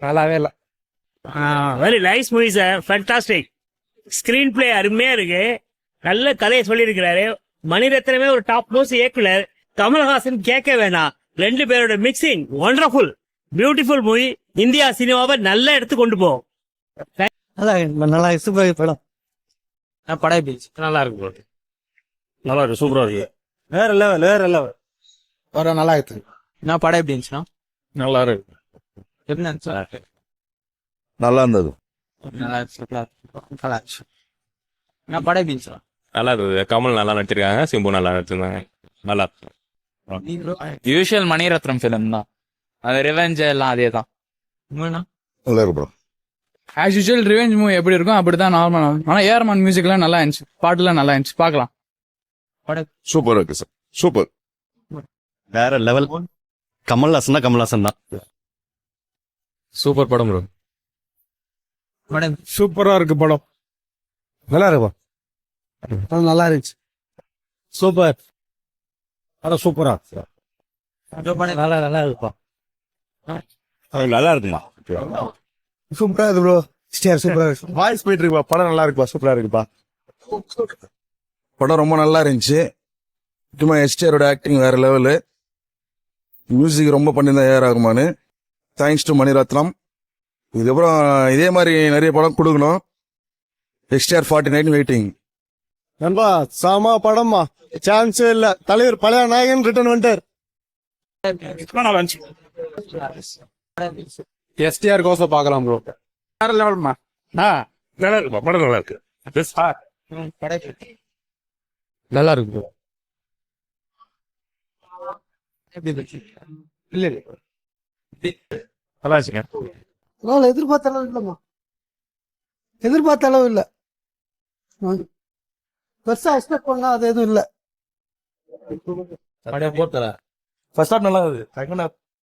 நல்லாவே இல்ல. Very nice movie sir, fantastic. Screen play அருமையா இருக்கு. நல்ல கதையை சொல்லியிருக்கிறாரு. மணிரத்னமே ஒரு டாப் மோஸ்ட் இயக்குனர். கமல்ஹாசன் கேட்க வேணாம். ரெண்டு பேரோட mixing wonderful, beautiful movie. India சினிமாவை நல்ல எடுத்து கொண்டு போகும். நல்லா சூப்பர் படம். படம் எப்படி நல்லா இருக்கு, நல்லா இருக்கு, சூப்பரா இருக்கு. வேற லெவல் படம் நல்லா இருக்கு. நான் படம் எப்படி இருந்துச்சுன்னா நல்லா இருக்கு. எப்படி இருந்துச்சு? நல்லா இருந்தது. நல்லா இருந்துச்சு. நான் படம் எப்படி இருந்துச்சு? நல்லா இருந்தது. கமல் நல்லா நடிச்சிருக்காங்க, சிம்பு நல்லா நடிச்சிருந்தாங்க. நல்லா யூஷுவல் மணிரத்னம் ஃபிலிம் தான். அது ரிவெஞ்ச் எல்லாம் அதே தான். நல்லா இருக்கு bro. As usual revenge movie எப்படி இருக்கும் அப்படிதான் நார்மல். ஆனா ஏஆர்மான் மியூசிக்லாம் நல்லா இருந்துச்சு, பாட்டுலாம் நல்லா இருந்துச்சு, பார்க்கலாம். சூப்பர் இருக்கு சார், சூப்பர். வேற லெவல். கமல்ஹாசன் தான். சூப்பர் படம் ப்ரோ. படம் சூப்பரா இருக்கு படம். நல்லா இருக்குப்பா, நல்லா இருந்துச்சு. சூப்பர் படம், சூப்பரா நல்லா இருக்குப்பா. நல்லா இருக்குமா? சூப்பரா இருக்கு ப்ரோ. சூப்பரா இருக்கு. வாய்ஸ் போயிட்டு இருக்குப்பா. படம் நல்லா இருக்குப்பா, சூப்பரா இருக்குப்பா. படம் ரொம்ப நல்லா இருந்துச்சு. முக்கியமா எஸ்டிஆரோட ஆக்டிங் வேற லெவலு. மியூசிக் ரொம்ப பண்ணியிருந்தா ஏஆர் ரகுமான். Thanks to Mani Ratnam. இதுக்கப்புறம் இதே மாதிரி நிறைய படம் கொடுக்கணும். எஸ்டிஆர் 49 வெயிட்டிங். நண்பா சாமா படமா, சான்ஸே இல்ல. தலைவர் பழைய நாயகன் ரிட்டர்ன் வந்துட்டார். எஸ்டிஆர் கோச பாக்கலாம் ப்ரோ. வேற லெவல்மா. நல்லா இருக்கு, படம் நல்லா இருக்கு. நல்லா இருக்கு ப்ரோ. இல்ல நல்லா இருக்குங்க. எதிர்பார்த்த அளவு இல்லம்மா, எதிர்பார்த்த அளவு இல்ல. பெருசா எக்ஸ்பெக்ட் பண்ணா அது எதுவும் இல்ல. படம் போத்தல. ஃபர்ஸ்ட் ஹாஃப் நல்லா இருக்குது. Second half